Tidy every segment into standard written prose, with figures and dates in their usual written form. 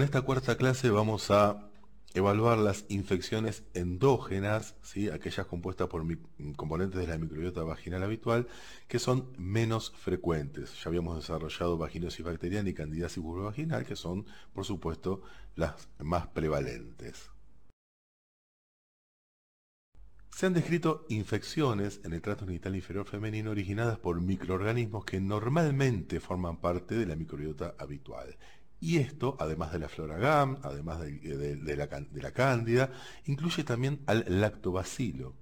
en esta cuarta clase vamos a evaluar las infecciones endógenas, ¿sí? Aquellas compuestas por componentes de la microbiota vaginal habitual, que son menos frecuentes. Ya habíamos desarrollado vaginosis bacteriana y candidiasis vulvovaginal, que son, por supuesto, las más prevalentes. Se han descrito infecciones en el tracto genital inferior femenino originadas por microorganismos que normalmente forman parte de la microbiota habitual. Y esto, además de la flora GAM, además de la cándida, incluye también al lactobacilo.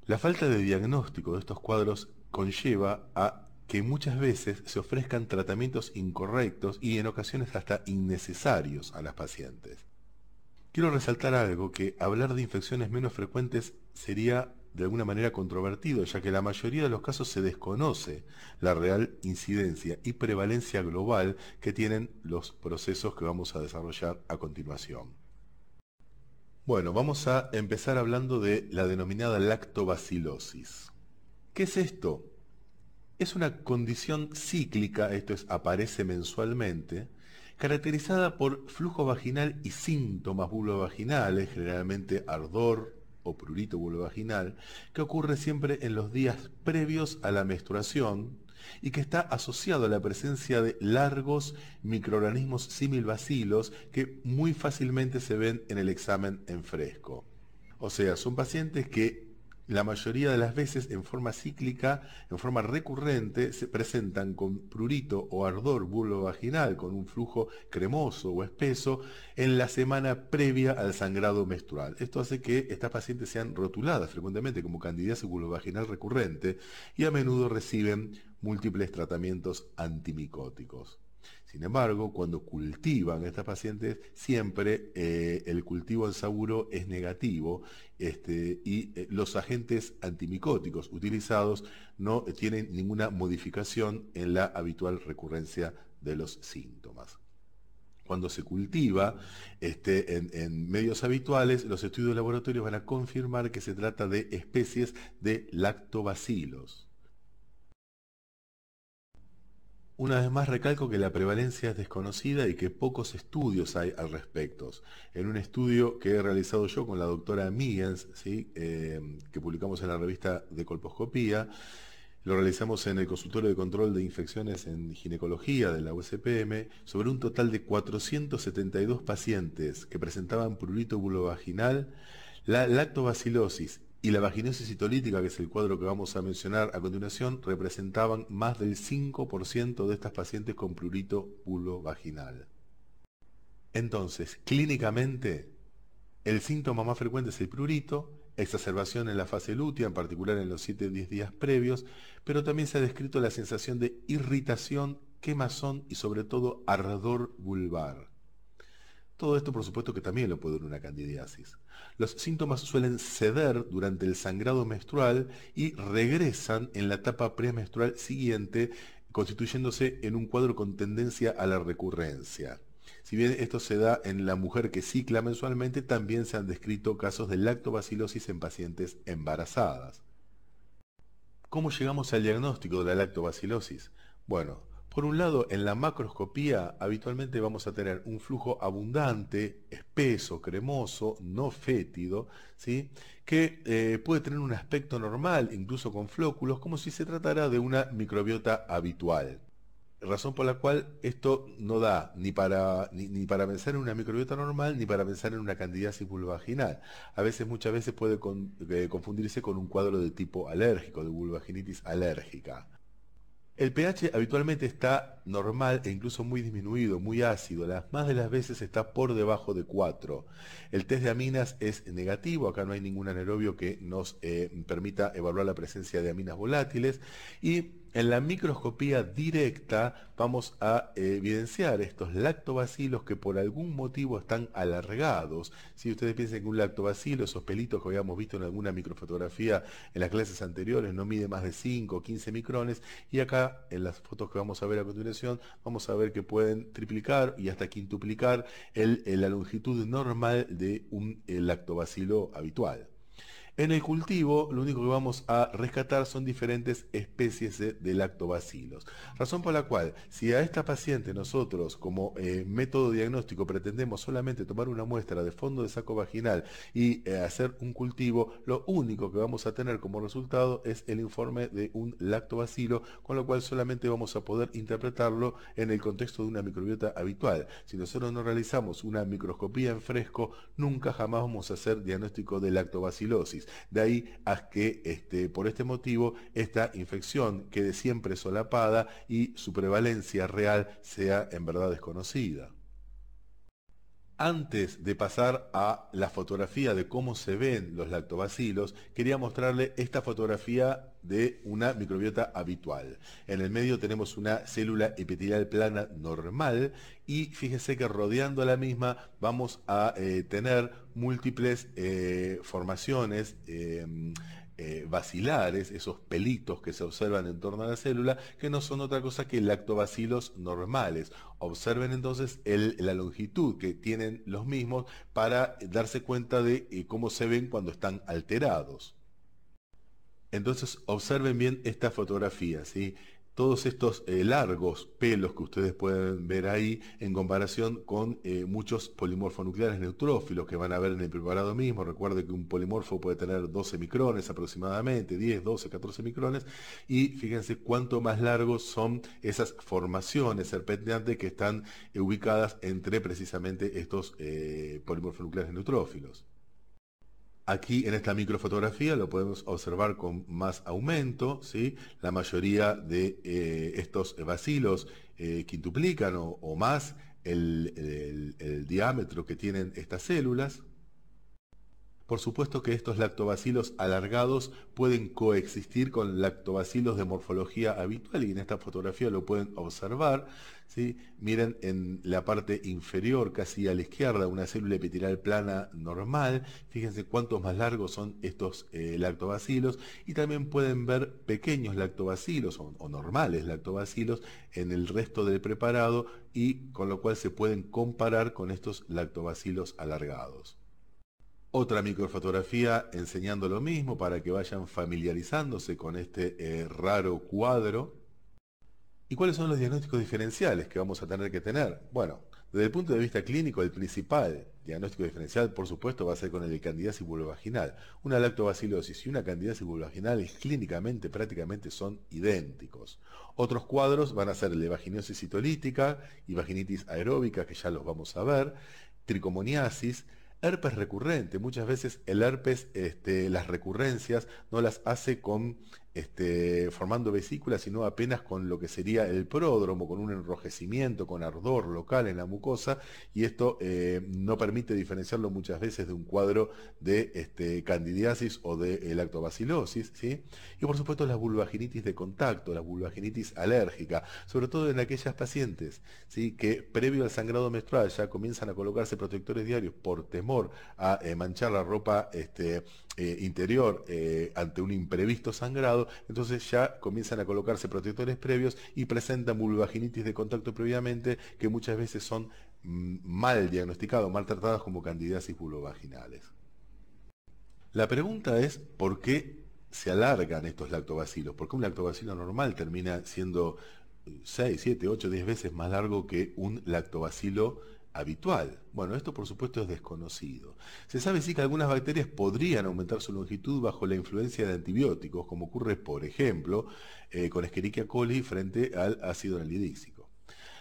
La falta de diagnóstico de estos cuadros conlleva a que muchas veces se ofrezcan tratamientos incorrectos y en ocasiones hasta innecesarios a las pacientes. Quiero resaltar algo, que hablar de infecciones menos frecuentes sería de alguna manera controvertido, ya que la mayoría de los casos se desconoce la real incidencia y prevalencia global que tienen los procesos que vamos a desarrollar a continuación. Bueno, vamos a empezar hablando de la denominada lactobacilosis. ¿Qué es esto? Es una condición cíclica, esto es, aparece mensualmente, caracterizada por flujo vaginal y síntomas vulvovaginales, generalmente ardor o prurito vulvovaginal, que ocurre siempre en los días previos a la menstruación y que está asociado a la presencia de largos microorganismos similbacilos que muy fácilmente se ven en el examen en fresco. O sea, son pacientes que la mayoría de las veces en forma cíclica, en forma recurrente, se presentan con prurito o ardor vulvovaginal con un flujo cremoso o espeso en la semana previa al sangrado menstrual. Esto hace que estas pacientes sean rotuladas frecuentemente como candidiasis vulvovaginal recurrente y a menudo reciben múltiples tratamientos antimicóticos. Sin embargo, cuando cultivan estas pacientes, siempre el cultivo en saburo es negativo y los agentes antimicóticos utilizados no tienen ninguna modificación en la habitual recurrencia de los síntomas. Cuando se cultiva en medios habituales, los estudios de laboratorio van a confirmar que se trata de especies de lactobacilos. Una vez más recalco que la prevalencia es desconocida y que pocos estudios hay al respecto. En un estudio que he realizado yo con la doctora Migens, ¿sí? Que publicamos en la revista de colposcopía, lo realizamos en el consultorio de control de infecciones en ginecología de la USPM, sobre un total de 472 pacientes que presentaban prurito vulvovaginal, la lactobacilosis y la vaginosis citolítica, que es el cuadro que vamos a mencionar a continuación, representaban más del 5% de estas pacientes con prurito vulvovaginal. Entonces, clínicamente, el síntoma más frecuente es el prurito, exacerbación en la fase lútea, en particular en los 7-10 días previos, pero también se ha descrito la sensación de irritación, quemazón y sobre todo ardor vulvar. Todo esto, por supuesto, que también lo puede dar una candidiasis. Los síntomas suelen ceder durante el sangrado menstrual y regresan en la etapa premenstrual siguiente, constituyéndose en un cuadro con tendencia a la recurrencia. Si bien esto se da en la mujer que cicla mensualmente, también se han descrito casos de lactobacilosis en pacientes embarazadas. ¿Cómo llegamos al diagnóstico de la lactobacilosis? Bueno, por un lado, en la macroscopía habitualmente vamos a tener un flujo abundante, espeso, cremoso, no fétido, ¿sí? Que puede tener un aspecto normal, incluso con flóculos, como si se tratara de una microbiota habitual. Razón por la cual esto no da ni para pensar en una microbiota normal ni para pensar en una candidiasis vulvovaginal. A veces, muchas veces puede confundirse con un cuadro de tipo alérgico, de vulvaginitis alérgica. El pH habitualmente está normal e incluso muy disminuido, muy ácido. Las más de las veces está por debajo de 4. El test de aminas es negativo, acá no hay ningún anaerobio que nos permita evaluar la presencia de aminas volátiles. Y en la microscopía directa vamos a evidenciar estos lactobacilos que por algún motivo están alargados. Si ustedes piensan que un lactobacilo, esos pelitos que habíamos visto en alguna microfotografía en las clases anteriores, no mide más de 5 o 15 micrones, y acá en las fotos que vamos a ver a continuación vamos a ver que pueden triplicar y hasta quintuplicar la longitud normal de un lactobacilo habitual. En el cultivo, lo único que vamos a rescatar son diferentes especies de lactobacilos. Razón por la cual, si a esta paciente nosotros, como método diagnóstico, pretendemos solamente tomar una muestra de fondo de saco vaginal y hacer un cultivo, lo único que vamos a tener como resultado es el informe de un lactobacilo, con lo cual solamente vamos a poder interpretarlo en el contexto de una microbiota habitual. Si nosotros no realizamos una microscopía en fresco, nunca jamás vamos a hacer diagnóstico de lactobacilosis. De ahí a que por este motivo esta infección quede siempre solapada y su prevalencia real sea en verdad desconocida. Antes de pasar a la fotografía de cómo se ven los lactobacilos, quería mostrarle esta fotografía de una microbiota habitual. En el medio tenemos una célula epitelial plana normal y fíjese que rodeando a la misma vamos a tener múltiples formaciones bacilares, esos pelitos que se observan en torno a la célula, que no son otra cosa que lactobacilos normales. Observen entonces la longitud que tienen los mismos para darse cuenta de cómo se ven cuando están alterados. Entonces observen bien esta fotografía, ¿sí? Todos estos largos pelos que ustedes pueden ver ahí en comparación con muchos polimorfonucleares neutrófilos que van a ver en el preparado mismo. Recuerde que un polimorfo puede tener 12 micrones aproximadamente, 10, 12, 14 micrones, y fíjense cuánto más largos son esas formaciones serpenteantes que están ubicadas entre precisamente estos polimorfonucleares neutrófilos. Aquí en esta microfotografía lo podemos observar con más aumento, ¿sí? La mayoría de estos bacilos quintuplican o más el diámetro que tienen estas células. Por supuesto que estos lactobacilos alargados pueden coexistir con lactobacilos de morfología habitual y en esta fotografía lo pueden observar, ¿sí? Miren en la parte inferior, casi a la izquierda, una célula epitelial plana normal. Fíjense cuántos más largos son estos lactobacilos y también pueden ver pequeños lactobacilos o normales lactobacilos en el resto del preparado y con lo cual se pueden comparar con estos lactobacilos alargados. Otra microfotografía enseñando lo mismo para que vayan familiarizándose con este raro cuadro. ¿Y cuáles son los diagnósticos diferenciales que vamos a tener que tener? Bueno, desde el punto de vista clínico, el principal diagnóstico diferencial, por supuesto, va a ser con el de candidiasis vulvovaginal. Una lactobacilosis y una candidiasis vulvovaginal clínicamente prácticamente son idénticos. Otros cuadros van a ser el de vaginosis citolítica y vaginitis aeróbica, que ya los vamos a ver, tricomoniasis, herpes recurrente. Muchas veces el herpes, las recurrencias no las hace con formando vesículas, sino apenas con lo que sería el pródromo, con un enrojecimiento, con ardor local en la mucosa, y esto no permite diferenciarlo muchas veces de un cuadro de candidiasis o de lactobacilosis, ¿sí? Y por supuesto la vulvaginitis de contacto, la vulvaginitis alérgica, sobre todo en aquellas pacientes, ¿sí? Que previo al sangrado menstrual ya comienzan a colocarse protectores diarios por temor a manchar la ropa interior ante un imprevisto sangrado, entonces ya comienzan a colocarse protectores previos y presentan vulvaginitis de contacto previamente que muchas veces son mal diagnosticadas, mal tratadas como candidiasis vulvovaginales. La pregunta es, ¿por qué se alargan estos lactobacilos? ¿Por qué un lactobacilo normal termina siendo 6, 7, 8, 10 veces más largo que un lactobacilo habitual? Bueno, esto por supuesto es desconocido. Se sabe sí que algunas bacterias podrían aumentar su longitud bajo la influencia de antibióticos, como ocurre por ejemplo con Escherichia coli frente al ácido anhidrícico.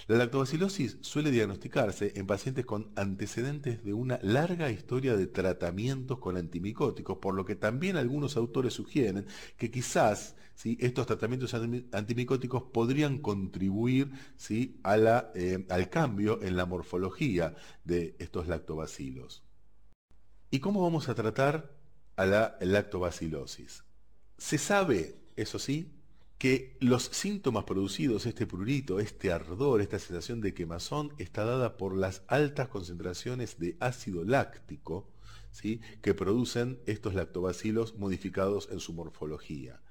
La lactobacilosis suele diagnosticarse en pacientes con antecedentes de una larga historia de tratamientos con antimicóticos, por lo que también algunos autores sugieren que quizás, ¿sí?, estos tratamientos antimicóticos podrían contribuir, ¿sí?, al cambio en la morfología de estos lactobacilos. ¿Y cómo vamos a tratar a la lactobacilosis? Se sabe, eso sí, que los síntomas producidos, este prurito, este ardor, esta sensación de quemazón, está dada por las altas concentraciones de ácido láctico, ¿sí?, que producen estos lactobacilos modificados en su morfología.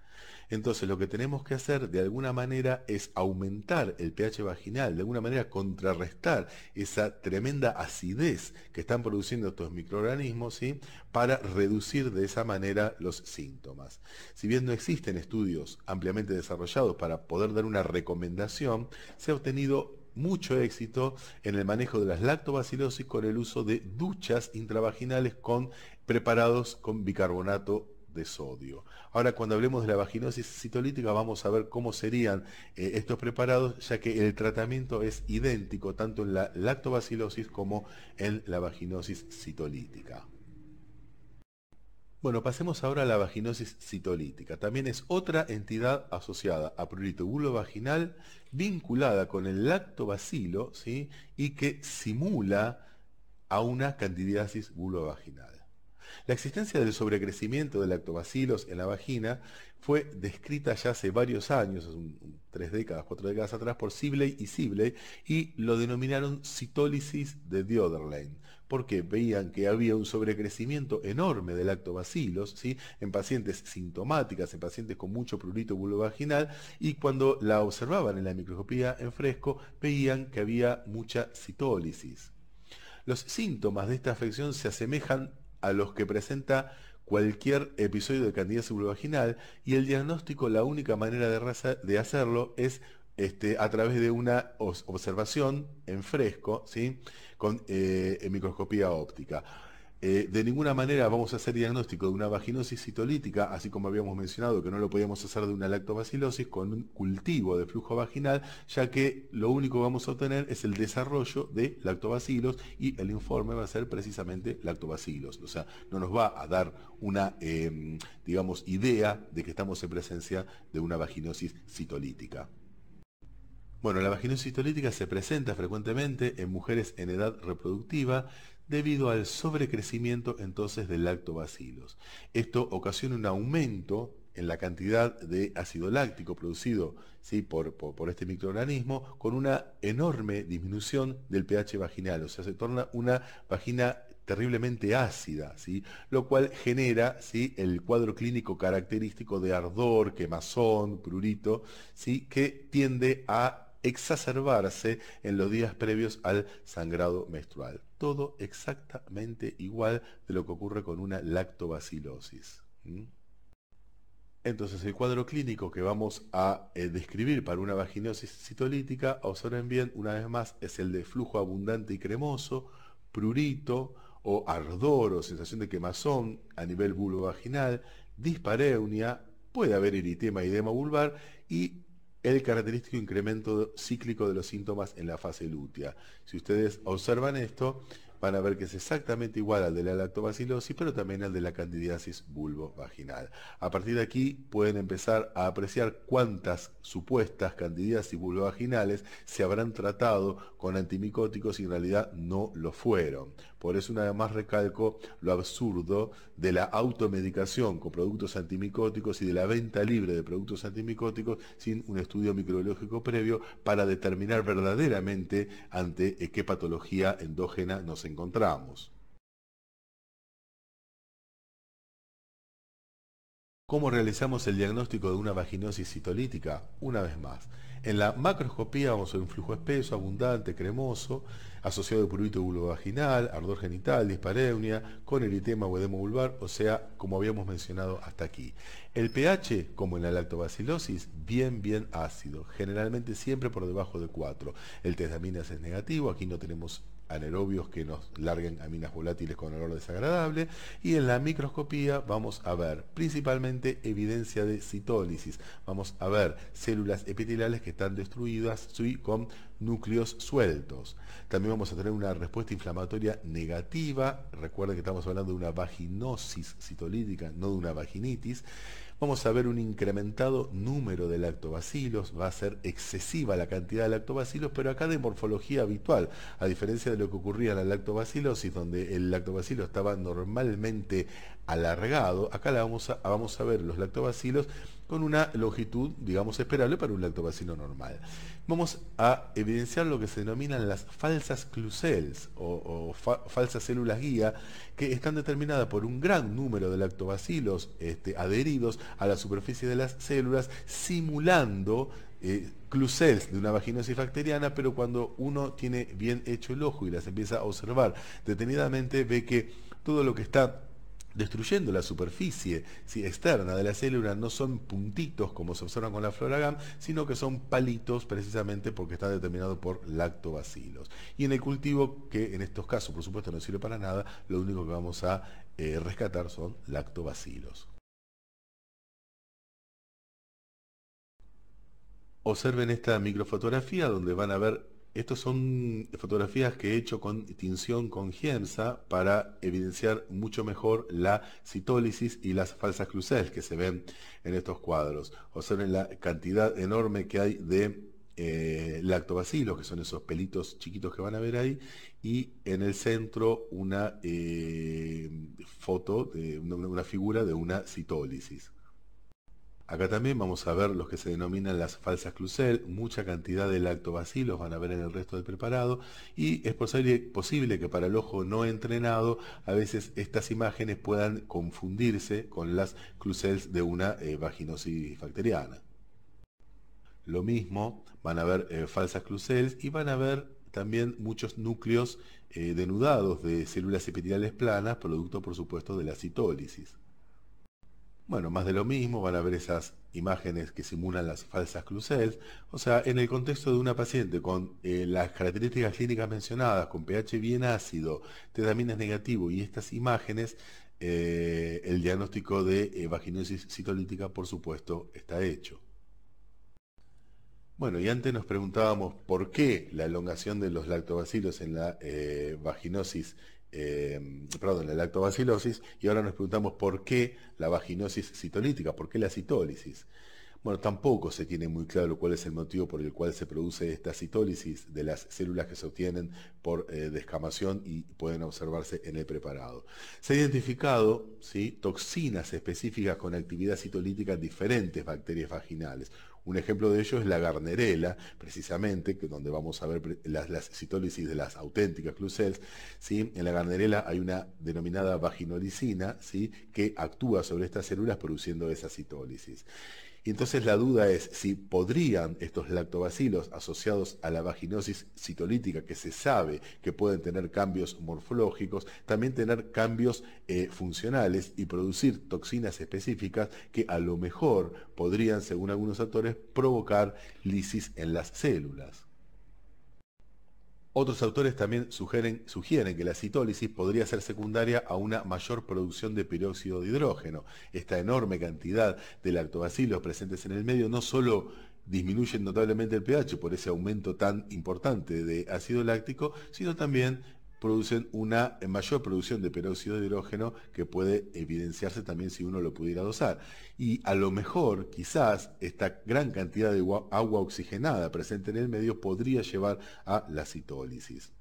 Entonces lo que tenemos que hacer de alguna manera es aumentar el pH vaginal, de alguna manera contrarrestar esa tremenda acidez que están produciendo estos microorganismos, ¿sí? Para reducir de esa manera los síntomas. Si bien no existen estudios ampliamente desarrollados para poder dar una recomendación, se ha obtenido mucho éxito en el manejo de las lactobacilosis con el uso de duchas intravaginales con preparados con bicarbonato de sodio. Ahora, cuando hablemos de la vaginosis citolítica, vamos a ver cómo serían estos preparados, ya que el tratamiento es idéntico tanto en la lactobacilosis como en la vaginosis citolítica. Bueno, pasemos ahora a la vaginosis citolítica. También es otra entidad asociada a prurito vaginal vinculada con el lactobacilo, ¿sí? Y que simula a una candidiasis vulvovaginal. La existencia del sobrecrecimiento de lactobacilos en la vagina fue descrita ya hace varios años, 3 décadas, 4 décadas atrás, por Sibley y lo denominaron citólisis de Dioderlein, porque veían que había un sobrecrecimiento enorme de lactobacilos, ¿sí? En pacientes sintomáticas, en pacientes con mucho prurito vulvovaginal, y cuando la observaban en la microscopía en fresco, veían que había mucha citólisis. Los síntomas de esta afección se asemejan a los que presenta cualquier episodio de candidiasis vulvovaginal, y el diagnóstico, la única manera de hacerlo es a través de una observación en fresco, ¿sí? Con microscopía óptica. De ninguna manera vamos a hacer diagnóstico de una vaginosis citolítica, así como habíamos mencionado que no lo podíamos hacer de una lactobacilosis con un cultivo de flujo vaginal, ya que lo único que vamos a obtener es el desarrollo de lactobacilos y el informe va a ser precisamente lactobacilos. O sea, no nos va a dar una, digamos, idea de que estamos en presencia de una vaginosis citolítica. Bueno, la vaginosis citolítica se presenta frecuentemente en mujeres en edad reproductiva debido al sobrecrecimiento entonces de lactobacilos. Esto ocasiona un aumento en la cantidad de ácido láctico producido, ¿sí? por este microorganismo, con una enorme disminución del pH vaginal, o sea, se torna una vagina terriblemente ácida, ¿sí? Lo cual genera, ¿sí? El cuadro clínico característico de ardor, quemazón, prurito, ¿sí? Que tiende a exacerbarse en los días previos al sangrado menstrual. Todo exactamente igual de lo que ocurre con una lactobacilosis. Entonces, el cuadro clínico que vamos a describir para una vaginosis citolítica, observen bien, una vez más, es el de flujo abundante y cremoso, prurito o ardor o sensación de quemazón a nivel vulvovaginal, dispareunia, puede haber eritema y edema vulvar y el característico incremento cíclico de los síntomas en la fase lútea. Si ustedes observan esto, van a ver que es exactamente igual al de la lactobacilosis, pero también al de la candidiasis vulvovaginal. A partir de aquí pueden empezar a apreciar cuántas supuestas candidiasis vulvovaginales se habrán tratado con antimicóticos y en realidad no lo fueron. Por eso una vez más recalco lo absurdo de la automedicación con productos antimicóticos y de la venta libre de productos antimicóticos sin un estudio microbiológico previo para determinar verdaderamente ante qué patología endógena nos encontramos. ¿Cómo realizamos el diagnóstico de una vaginosis citolítica? Una vez más, en la macroscopía vamos a ver un flujo espeso, abundante, cremoso, asociado a prurito vulvovaginal, ardor genital, dispareunia, con eritema o edema vulvar, o sea, como habíamos mencionado hasta aquí. El pH, como en la lactobacilosis, bien ácido, generalmente siempre por debajo de 4. El test de aminas es negativo, aquí no tenemos anaerobios que nos larguen aminas volátiles con olor desagradable, y en la microscopía vamos a ver principalmente evidencia de citólisis, vamos a ver células epiteliales que están destruidas, ¿sí? Con núcleos sueltos. También vamos a tener una respuesta inflamatoria negativa, recuerden que estamos hablando de una vaginosis citolítica, no de una vaginitis. Vamos a ver un incrementado número de lactobacilos, va a ser excesiva la cantidad de lactobacilos, pero acá de morfología habitual, a diferencia de lo que ocurría en la lactobacilosis, donde el lactobacilo estaba normalmente alargado, acá vamos a ver los lactobacilos con una longitud, digamos, esperable para un lactobacilo normal. Vamos a evidenciar lo que se denominan las falsas clucells falsas células guía, que están determinadas por un gran número de lactobacilos adheridos a la superficie de las células, simulando clucells de una vaginosis bacteriana, pero cuando uno tiene bien hecho el ojo y las empieza a observar detenidamente, ve que todo lo que está destruyendo la superficie externa de la célula no son puntitos como se observan con la flora GAM, sino que son palitos, precisamente porque está determinado por lactobacilos. Y en el cultivo, que en estos casos por supuesto no sirve para nada, lo único que vamos a rescatar son lactobacilos. Observen esta microfotografía donde van a ver, estas son fotografías que he hecho con tinción con Giemsa para evidenciar mucho mejor la citólisis y las falsas clucells que se ven en estos cuadros. Observen la cantidad enorme que hay de lactobacilos, que son esos pelitos chiquitos que van a ver ahí, y en el centro una foto, una figura de una citólisis. Acá también vamos a ver los que se denominan las falsas clucel, mucha cantidad de lactobacilos van a ver en el resto del preparado, y es posible que para el ojo no entrenado a veces estas imágenes puedan confundirse con las clucels de una vaginosis bacteriana. Lo mismo, van a ver falsas clucels y van a ver también muchos núcleos denudados de células epiteliales planas, producto por supuesto de la citólisis. Bueno, más de lo mismo, van a ver esas imágenes que simulan las falsas clucels, o sea, en el contexto de una paciente con las características clínicas mencionadas, con pH bien ácido, T-damina negativo y estas imágenes, el diagnóstico de vaginosis citolítica, por supuesto, está hecho. Bueno, y antes nos preguntábamos por qué la elongación de los lactobacilos en la vaginosis, perdón, la lactobacilosis, y ahora nos preguntamos por qué la vaginosis citolítica, por qué la citólisis. Bueno, tampoco se tiene muy claro cuál es el motivo por el cual se produce esta citólisis de las células que se obtienen por descamación y pueden observarse en el preparado. Se ha identificado, ¿sí?, toxinas específicas con actividad citolítica en diferentes bacterias vaginales. Un ejemplo de ello es la Gardnerella, precisamente, que donde vamos a ver las citólisis de las auténticas clucels, ¿sí? En la Gardnerella hay una denominada vaginolisina, ¿sí?, que actúa sobre estas células produciendo esa citólisis. Y entonces la duda es si podrían estos lactobacilos asociados a la vaginosis citolítica, que se sabe que pueden tener cambios morfológicos, también tener cambios funcionales y producir toxinas específicas que a lo mejor podrían, según algunos autores, provocar lisis en las células. Otros autores también sugieren que la citólisis podría ser secundaria a una mayor producción de peróxido de hidrógeno. Esta enorme cantidad de lactobacilos presentes en el medio no solo disminuyen notablemente el pH por ese aumento tan importante de ácido láctico, sino también producen una mayor producción de peróxido de hidrógeno que puede evidenciarse también si uno lo pudiera dosar. Y a lo mejor, quizás, esta gran cantidad de agua oxigenada presente en el medio podría llevar a la citólisis.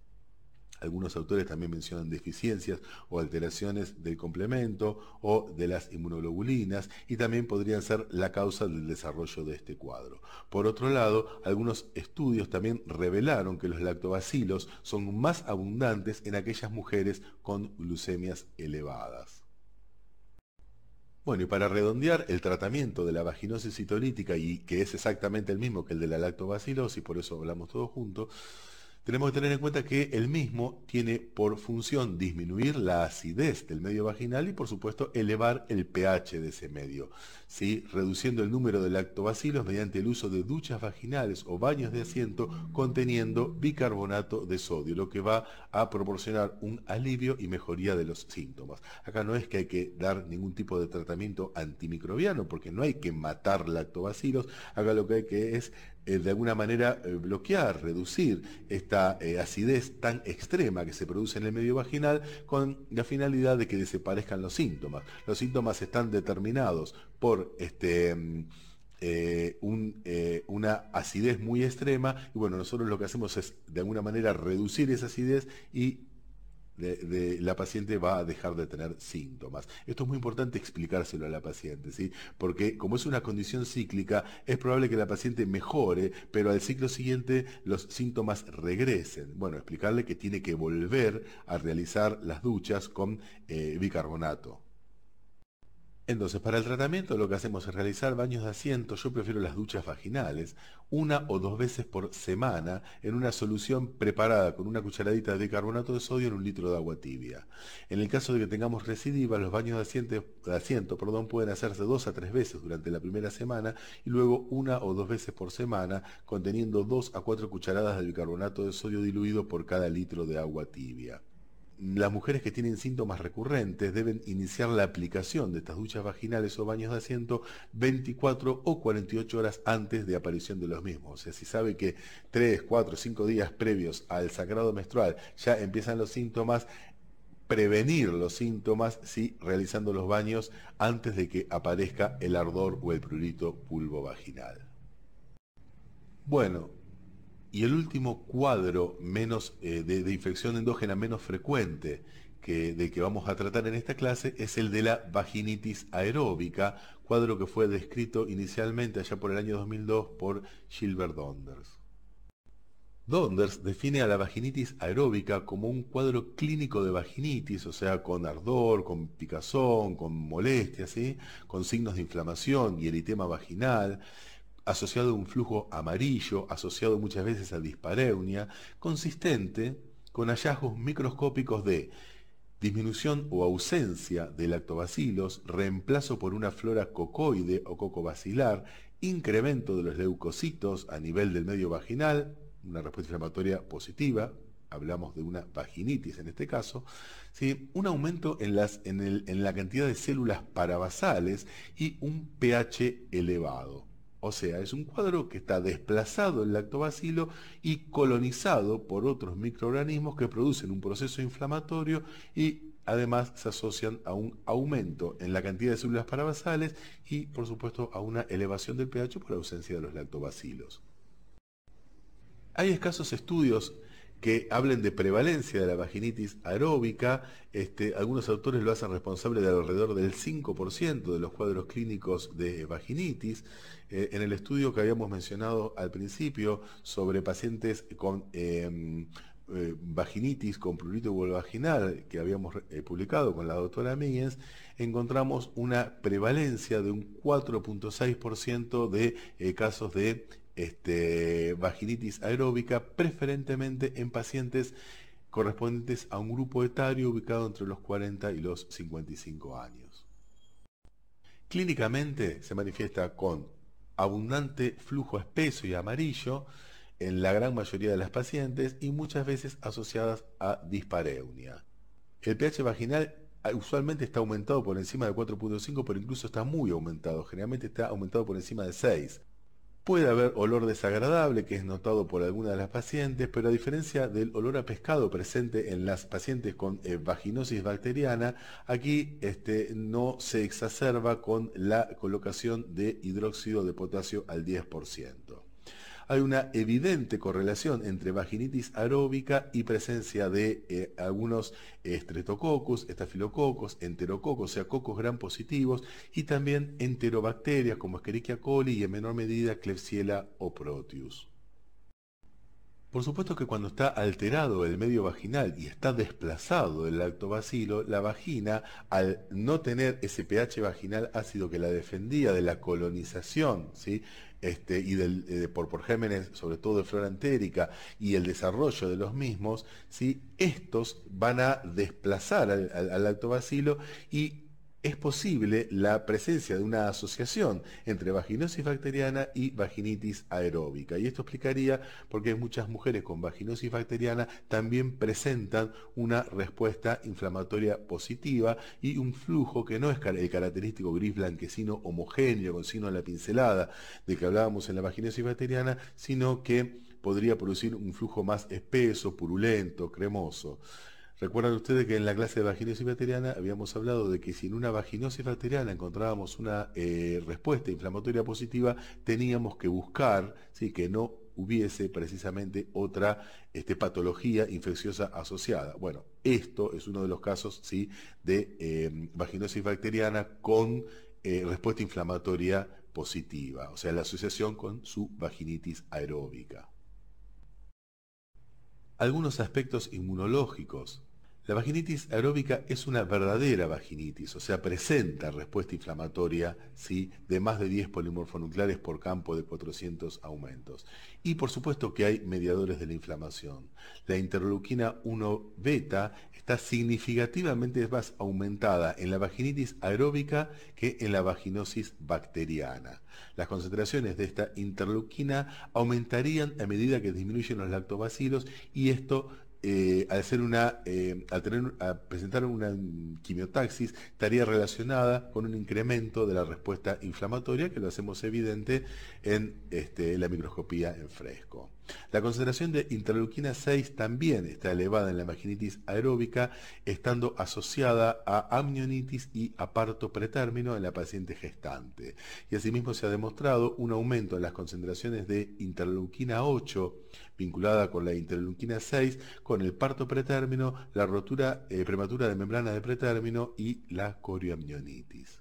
Algunos autores también mencionan deficiencias o alteraciones del complemento o de las inmunoglobulinas y también podrían ser la causa del desarrollo de este cuadro. Por otro lado, algunos estudios también revelaron que los lactobacilos son más abundantes en aquellas mujeres con glucemias elevadas. Bueno, y para redondear, el tratamiento de la vaginosis citolítica, y que es exactamente el mismo que el de la lactobacilosis, por eso hablamos todos juntos, tenemos que tener en cuenta que el mismo tiene por función disminuir la acidez del medio vaginal y por supuesto elevar el pH de ese medio, ¿sí?, reduciendo el número de lactobacilos mediante el uso de duchas vaginales o baños de asiento conteniendo bicarbonato de sodio, lo que va a proporcionar un alivio y mejoría de los síntomas. Acá no es que hay que dar ningún tipo de tratamiento antimicrobiano, porque no hay que matar lactobacilos, acá lo que hay que es de alguna manera bloquear, reducir esta acidez tan extrema que se produce en el medio vaginal con la finalidad de que desaparezcan los síntomas. Los síntomas están determinados por una acidez muy extrema y bueno, nosotros lo que hacemos es de alguna manera reducir esa acidez y la paciente va a dejar de tener síntomas. Esto es muy importante explicárselo a la paciente, ¿sí? Porque como es una condición cíclica, es probable que la paciente mejore, pero al ciclo siguiente los síntomas regresen. Bueno, explicarle que tiene que volver a realizar las duchas con bicarbonato. Entonces, para el tratamiento lo que hacemos es realizar baños de asiento. Yo prefiero las duchas vaginales, una o dos veces por semana, en una solución preparada con una cucharadita de bicarbonato de sodio en un litro de agua tibia. En el caso de que tengamos recidiva, los baños de asiento, pueden hacerse 2 a 3 veces durante la primera semana y luego una o dos veces por semana, conteniendo 2 a 4 cucharadas de bicarbonato de sodio diluido por cada litro de agua tibia. Las mujeres que tienen síntomas recurrentes deben iniciar la aplicación de estas duchas vaginales o baños de asiento 24 o 48 horas antes de aparición de los mismos. O sea, si sabe que 3, 4, 5 días previos al sangrado menstrual ya empiezan los síntomas, prevenir los síntomas, sí, realizando los baños antes de que aparezca el ardor o el prurito vulvovaginal. Bueno, y el último cuadro menos, de infección endógena menos frecuente de que vamos a tratar en esta clase es el de la vaginitis aeróbica, cuadro que fue descrito inicialmente allá por el año 2002 por Gilbert Donders. Donders define a la vaginitis aeróbica como un cuadro clínico de vaginitis, o sea, con ardor, con picazón, con molestia, ¿sí? Con signos de inflamación y eritema vaginal, asociado a un flujo amarillo, asociado muchas veces a dispareunia, consistente con hallazgos microscópicos de disminución o ausencia de lactobacilos, reemplazo por una flora cocoide o cocobacilar, incremento de los leucocitos a nivel del medio vaginal, una respuesta inflamatoria positiva, hablamos de una vaginitis en este caso, ¿sí? Un aumento en la cantidad de células parabasales y un pH elevado. O sea, es un cuadro que está desplazado el lactobacilo y colonizado por otros microorganismos que producen un proceso inflamatorio y además se asocian a un aumento en la cantidad de células parabasales y, por supuesto, a una elevación del pH por ausencia de los lactobacilos. Hay escasos estudios que hablen de prevalencia de la vaginitis aeróbica. Algunos autores lo hacen responsable de alrededor del 5% de los cuadros clínicos de vaginitis. En el estudio que habíamos mencionado al principio sobre pacientes con vaginitis con prurito vulvovaginal que habíamos publicado con la doctora Míguez, encontramos una prevalencia de un 4,6% de casos de vaginitis aeróbica, preferentemente en pacientes correspondientes a un grupo etario ubicado entre los 40 y los 55 años. Clínicamente se manifiesta con abundante flujo espeso y amarillo en la gran mayoría de las pacientes y muchas veces asociadas a dispareunia. El pH vaginal usualmente está aumentado por encima de 4,5, pero incluso está muy aumentado, generalmente está aumentado por encima de 6. Puede haber olor desagradable que es notado por alguna de las pacientes, pero a diferencia del olor a pescado presente en las pacientes con vaginosis bacteriana, aquí no se exacerba con la colocación de hidróxido de potasio al 10%. Hay una evidente correlación entre vaginitis aeróbica y presencia de algunos Streptococcus, Staphylococcus, Enterococos, o sea, cocos gram positivos, y también enterobacterias como Escherichia coli y en menor medida Klebsiella o Proteus. Por supuesto que cuando está alterado el medio vaginal y está desplazado el lactobacilo, la vagina, al no tener ese pH vaginal ácido que la defendía de la colonización, ¿sí? Por gérmenes, sobre todo de flora entérica, y el desarrollo de los mismos, ¿sí? Estos van a desplazar al lactobacilo y es posible la presencia de una asociación entre vaginosis bacteriana y vaginitis aeróbica. Y esto explicaría por qué muchas mujeres con vaginosis bacteriana también presentan una respuesta inflamatoria positiva y un flujo que no es el característico gris blanquecino homogéneo con signo de la pincelada de que hablábamos en la vaginosis bacteriana, sino que podría producir un flujo más espeso, purulento, cremoso. Recuerdan ustedes que en la clase de vaginosis bacteriana habíamos hablado de que si en una vaginosis bacteriana encontrábamos una respuesta inflamatoria positiva, teníamos que buscar, ¿sí?, que no hubiese precisamente otra patología infecciosa asociada. Bueno, Esto es uno de los casos, ¿sí?, de vaginosis bacteriana con respuesta inflamatoria positiva, o sea, la asociación con su vaginitis aeróbica. Algunos aspectos inmunológicos. La vaginitis aeróbica es una verdadera vaginitis, o sea, presenta respuesta inflamatoria, ¿sí?, de más de 10 polimorfonucleares por campo de 400 aumentos. Y por supuesto que hay mediadores de la inflamación. La interleuquina 1 beta está significativamente más aumentada en la vaginitis aeróbica que en la vaginosis bacteriana. Las concentraciones de esta interleuquina aumentarían a medida que disminuyen los lactobacilos y esto al presentar una quimiotaxis, estaría relacionada con un incremento de la respuesta inflamatoria que lo hacemos evidente en la microscopía en fresco. La concentración de interleuquina 6 también está elevada en la vaginitis aeróbica, estando asociada a amnionitis y a parto pretérmino en la paciente gestante. Y asimismo se ha demostrado un aumento en las concentraciones de interleuquina 8 vinculada con la interleuquina 6, con el parto pretérmino, la rotura prematura de membrana de pretérmino y la corioamnionitis.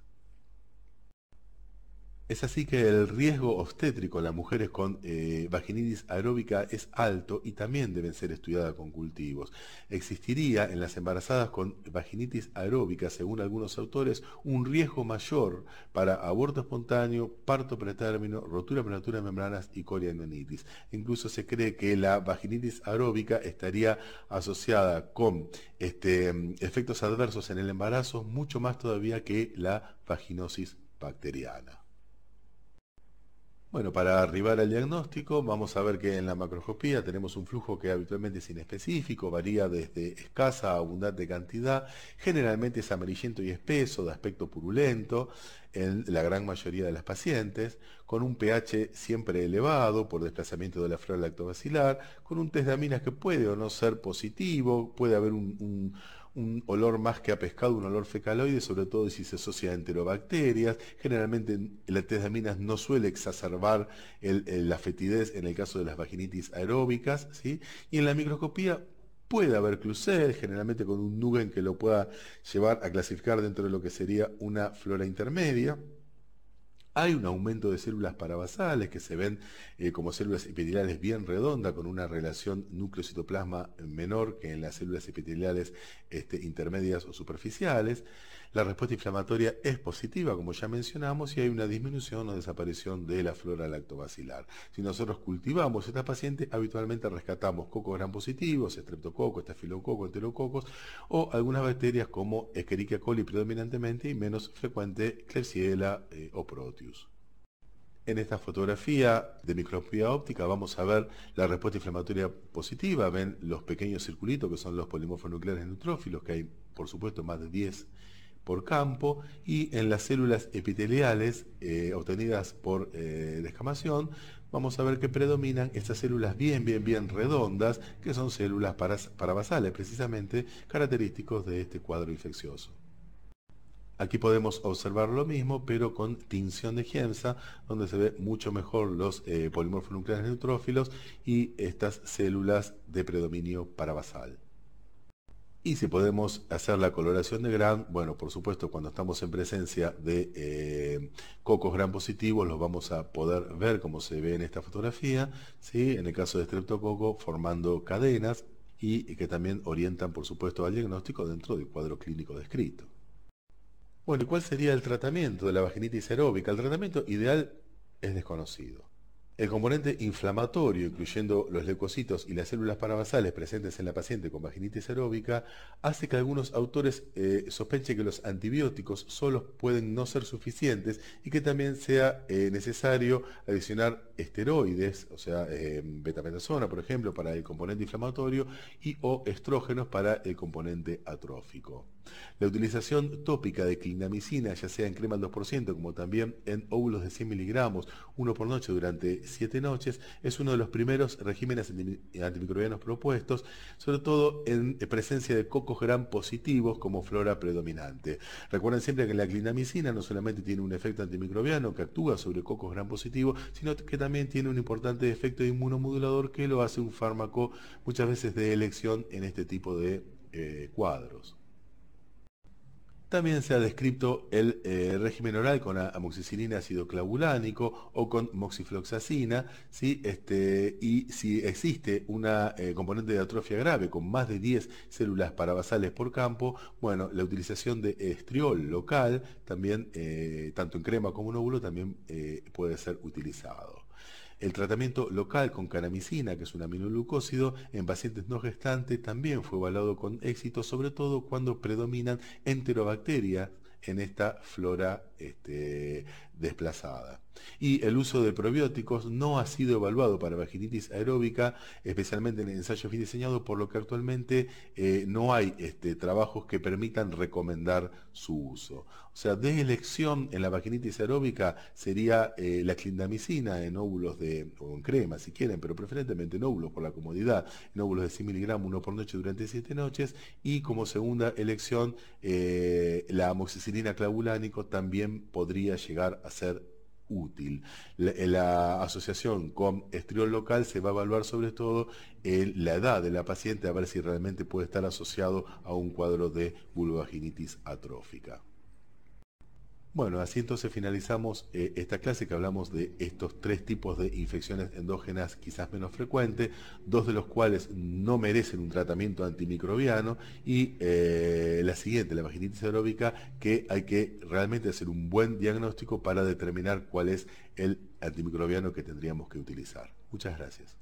Es así que el riesgo obstétrico en las mujeres con vaginitis aeróbica es alto y también deben ser estudiadas con cultivos. Existiría en las embarazadas con vaginitis aeróbica, según algunos autores, un riesgo mayor para aborto espontáneo, parto pretérmino, rotura prematura de membranas y corioamnionitis. Incluso se cree que la vaginitis aeróbica estaría asociada con efectos adversos en el embarazo mucho más todavía que la vaginosis bacteriana. Bueno, para arribar al diagnóstico, vamos a ver que en la macroscopía tenemos un flujo que habitualmente es inespecífico, varía desde escasa a abundante cantidad, generalmente es amarillento y espeso, de aspecto purulento, en la gran mayoría de las pacientes, con un pH siempre elevado por desplazamiento de la flora lactobacilar, con un test de aminas que puede o no ser positivo, puede haber un olor más que a pescado, un olor fecaloide, sobre todo si se asocia a enterobacterias. Generalmente la test de aminas no suele exacerbar la fetidez en el caso de las vaginitis aeróbicas, ¿sí? Y en la microscopía puede haber Clusel, generalmente con un Nugen que lo pueda llevar a clasificar dentro de lo que sería una flora intermedia. Hay un aumento de células parabasales que se ven como células epiteliales bien redondas, con una relación núcleo-citoplasma menor que en las células epiteliales intermedias o superficiales. La respuesta inflamatoria es positiva, como ya mencionamos, y hay una disminución o desaparición de la flora lactobacilar. Si nosotros cultivamos esta paciente, habitualmente rescatamos cocos gram positivos, streptococcus, estafilococcus, enterococos, o algunas bacterias como Escherichia coli predominantemente y menos frecuente Klebsiella o Proteus. En esta fotografía de microscopía óptica vamos a ver la respuesta inflamatoria positiva. Ven los pequeños circulitos que son los polimorfonucleares neutrófilos, que hay por supuesto más de 10 por campo, y en las células epiteliales obtenidas por descamación vamos a ver que predominan estas células bien redondas, que son células parabasales, precisamente característicos de este cuadro infeccioso. Aquí podemos observar lo mismo, pero con tinción de Giemsa, donde se ve mucho mejor los polimorfonucleares neutrófilos y estas células de predominio parabasal. Y si podemos hacer la coloración de Gram, bueno, por supuesto, cuando estamos en presencia de cocos Gram positivos, los vamos a poder ver como se ve en esta fotografía, ¿sí? En el caso de Streptococo, formando cadenas y que también orientan, por supuesto, al diagnóstico dentro del cuadro clínico descrito. Bueno, ¿y cuál sería el tratamiento de la vaginitis aeróbica? El tratamiento ideal es desconocido. El componente inflamatorio, incluyendo los leucocitos y las células parabasales presentes en la paciente con vaginitis aeróbica, hace que algunos autores sospechen que los antibióticos solos pueden no ser suficientes y que también sea necesario adicionar esteroides, o sea, betametasona, por ejemplo, para el componente inflamatorio y o estrógenos para el componente atrófico. La utilización tópica de clindamicina, ya sea en crema al 2%, como también en óvulos de 100 miligramos, uno por noche durante 7 noches, es uno de los primeros regímenes antimicrobianos propuestos, sobre todo en presencia de cocos gram positivos como flora predominante. Recuerden siempre que la clindamicina no solamente tiene un efecto antimicrobiano que actúa sobre cocos gram positivos, sino que también tiene un importante efecto inmunomodulador que lo hace un fármaco muchas veces de elección en este tipo de cuadros. También se ha descrito el régimen oral con amoxicilina ácido clavulánico o con moxifloxacina, ¿sí? Y si existe una componente de atrofia grave con más de 10 células parabasales por campo, bueno, la utilización de estriol local, también, tanto en crema como en óvulo, también puede ser utilizado. El tratamiento local con canamicina, que es un aminoglucósido, en pacientes no gestantes también fue evaluado con éxito, sobre todo cuando predominan enterobacterias en esta flora desplazada. Y el uso de probióticos no ha sido evaluado para vaginitis aeróbica, especialmente en el ensayo fin diseñado, por lo que actualmente no hay trabajos que permitan recomendar su uso. O sea, de elección en la vaginitis aeróbica sería la clindamicina en óvulos o en crema si quieren, pero preferentemente en óvulos por la comodidad, en óvulos de 100 miligramos, uno por noche durante 7 noches, y como segunda elección la amoxicilina clavulánico también podría llegar a ser útil. La asociación con estriol local se va a evaluar sobre todo en la edad de la paciente, a ver si realmente puede estar asociado a un cuadro de vulvovaginitis atrófica. Bueno, así entonces finalizamos esta clase que hablamos de estos tres tipos de infecciones endógenas quizás menos frecuentes, dos de los cuales no merecen un tratamiento antimicrobiano, y la siguiente, la vaginitis aeróbica, que hay que realmente hacer un buen diagnóstico para determinar cuál es el antimicrobiano que tendríamos que utilizar. Muchas gracias.